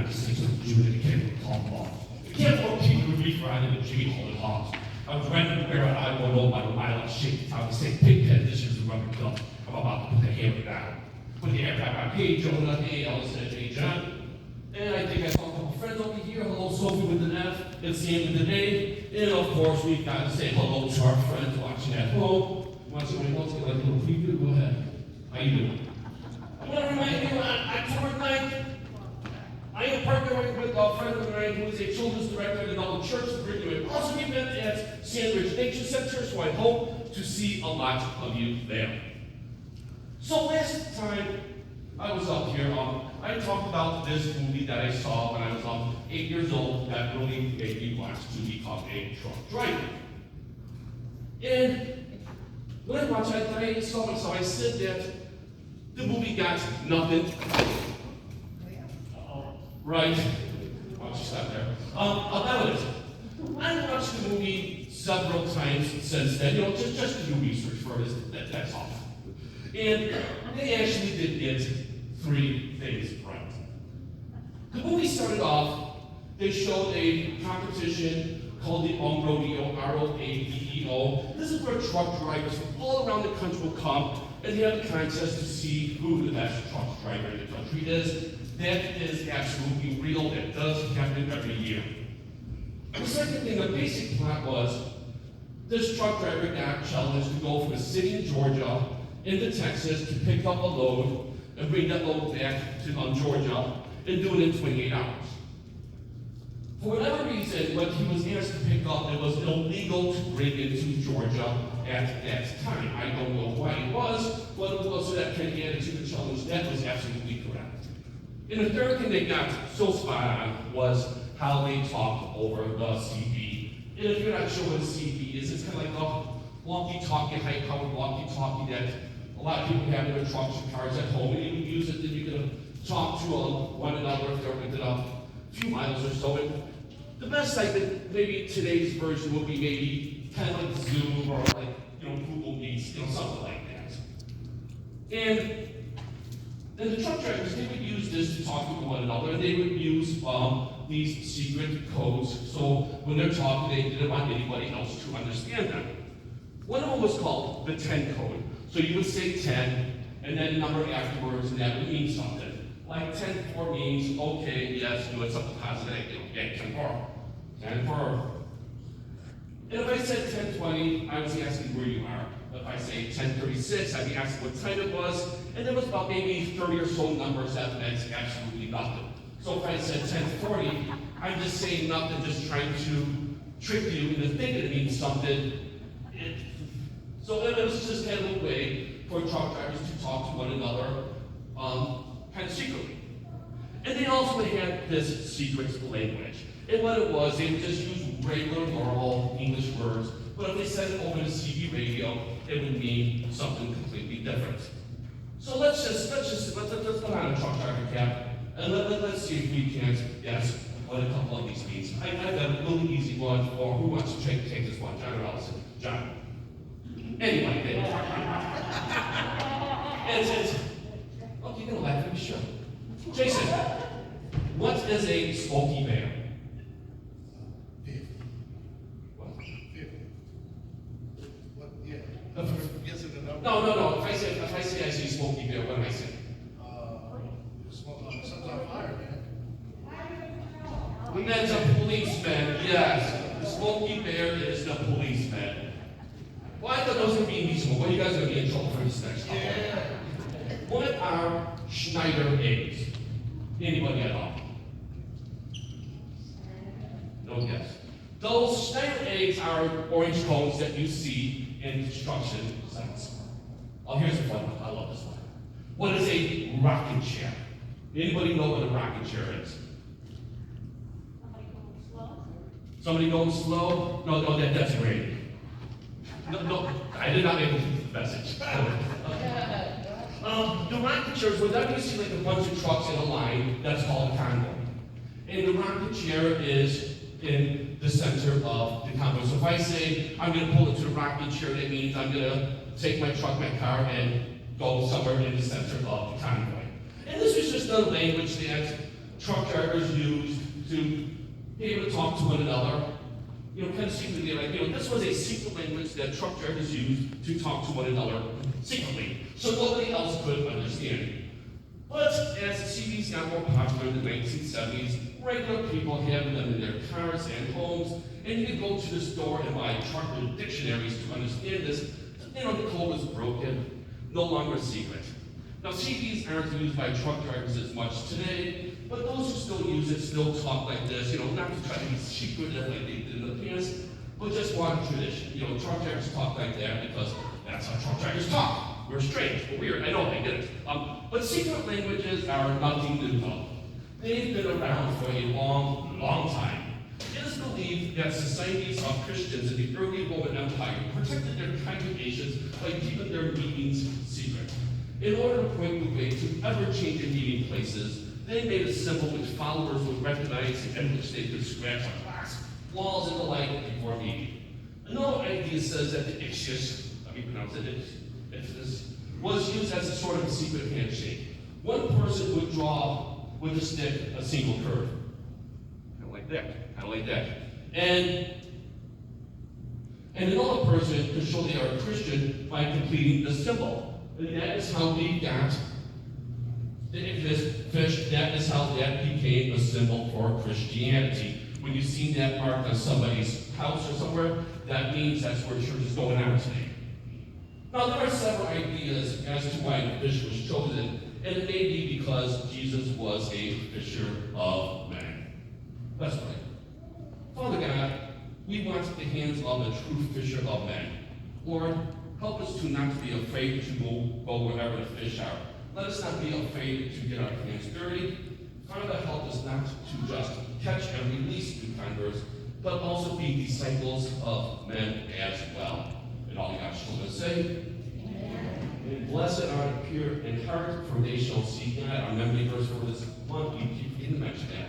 United States of June and can't talk about. You can't walk keep the reef around in the Jimmy Holden Hogs. I was renting where I won't know by the mile and shake the town and say, pig pen, this is a rubber glove. I'm about to put the hammer down. Put the air back on, hey Jonah, hey Ellison, hey John. And I think I saw a couple friends over here, hello Sophie with an F, it's the end of the day. And of course, we've got to say hello to our friends watching at home. Watching my notes, get like a little preview, go ahead. How you doing? I want to remind you, on October 9th, I am partnering with a friend of mine who is a children's director at another church to bring you an awesome event at Sandridge Nature Center, so I hope to see a lot of you there. So last time I was up here, I talked about this movie that I saw when I was 8 years old that really made me watch TV called A Truck Driver. And when I watched it, I saw it, so I said that the movie got nothing. Right. Why don't you stop there? About it. I watched the movie several times since then, just to do research for it, that's all. And they actually did get 3 things right. The movie started off, they showed a competition called the Rodeo, R-O-A-D-E-O. This is where truck drivers from all around the country will come and have a contest to see who the best truck driver in the country is. That is absolutely real. That does happen every year. The second thing, the basic plot was this truck driver got challenged to go from a city in Georgia into Texas to pick up a load and bring that load back to Georgia and do it in 28 hours. For whatever reason, when he was asked to pick up, it was illegal to bring into Georgia at that time. I don't know why it was, but it was so that can add to the challenge. That was absolutely correct. And the third thing they got so spot on was how they talked over the CB. And if you're not sure what a CB is, it's kind of like a walkie-talkie, high-powered walkie-talkie that a lot of people have in their trucks and cars at home. And you can use it, then you can talk to one another if they're within a few miles or so. And the best I think, maybe today's version would be maybe kind of like Zoom or like, Google Meets, something like that. And the truck drivers, they would use this to talk to one another, and they would use these secret codes. So when they're talking, they didn't want anybody else to understand them. One of them was called the 10 code. So you would say 10, and then a number afterwards, and that would mean something. Like 10-4 means, okay, yes, do it something positive, 10-4. 10-4. And if I said 10:20, I was asking where you are. If I say 10:36, I'd be asking what time it was, and there was about maybe 30 or so numbers that meant absolutely nothing. So if I said 10:40, I'm just saying nothing, just trying to trick you into thinking it means something. So it was just kind of a way for truck drivers to talk to one another, kind of secretly. And they also had this secret language. And what it was, they would just use regular, normal English words, but if they said it over the CB radio, it would mean something completely different. So let's put on a truck driver cap, and let's see if we can't guess what a couple of these means. I've got a really easy one for who wants to take this one, John or Allison? John. Anyway, then. And it says, oh, you're gonna laugh at me, sure. Jason, what is a smoky bear? No. If I say I see smoky bear, what am I saying? Something's on fire, man. That's a policeman, yes. The smoky bear is the policeman. Well, I thought those would be indecent. Well, you guys are going to be in trouble for this next couple. What are Schneider eggs? Anybody at all? No guess. Those Schneider eggs are orange cones that you see in construction sites. Oh, here's a fun one. I love this one. What is a rocking chair? Anybody know what a rocking chair is? Somebody going slow? No, that's great. No, I did not make it to the message. The rocking chairs, whenever you see like a bunch of trucks in a line, that's called a convoy. And the rocking chair is in the center of the convoy. So if I say, I'm going to pull into the rocking chair, that means I'm going to take my truck, my car, and go somewhere in the center of the convoy. And this was just a language that truck drivers used to be able to talk to one another. Kind of secretly, this was a secret language that truck drivers used to talk to one another secretly, so nobody else could understand. But as the CDs got more popular in the 1970s, regular people had them in their cars and homes, and you could go to the store and buy trucker dictionaries to understand this. The code was broken, no longer a secret. Now, CDs aren't used by truck drivers as much today, but those who still use it still talk like this, not to try to be secretive like they did in the past, but just one tradition. Truck drivers talk like that because that's how truck drivers talk. We're strange, we're weird, I know, I get it. But secret languages are nothing new though. They've been around for a long, long time. It is believed that societies of Christians in the early Roman Empire protected their congregations by keeping their meetings secret. In order to point the way to ever-changing meeting places, they made a symbol which followers would recognize and which they could scratch on glass, walls, and the like before meeting. Another idea says that the Ixius, let me pronounce it, Ixius, was used as a sort of a secret handshake. One person would draw with a stick a single curve. Kind of like that. And another person could show they are a Christian by completing the symbol. And that is how we got the Ixius fish. That is how that became a symbol for Christianity. When you see that marked on somebody's house or somewhere, that means that's where church is going on today. Now, there are several ideas as to why the fish was chosen, and it may be because Jesus was a fisher of men. Let's pray. Father God, we want the hands of a true fisher of men. Lord, help us to not to be afraid to go wherever the fish are. Let us not be afraid to get our hands dirty. Father, help us not to just catch and release new converts, but also be disciples of men as well. And all God's children say, Amen. And blessed are the pure in heart, for they shall see God. Our memory verse for this month, we keep in the mention that.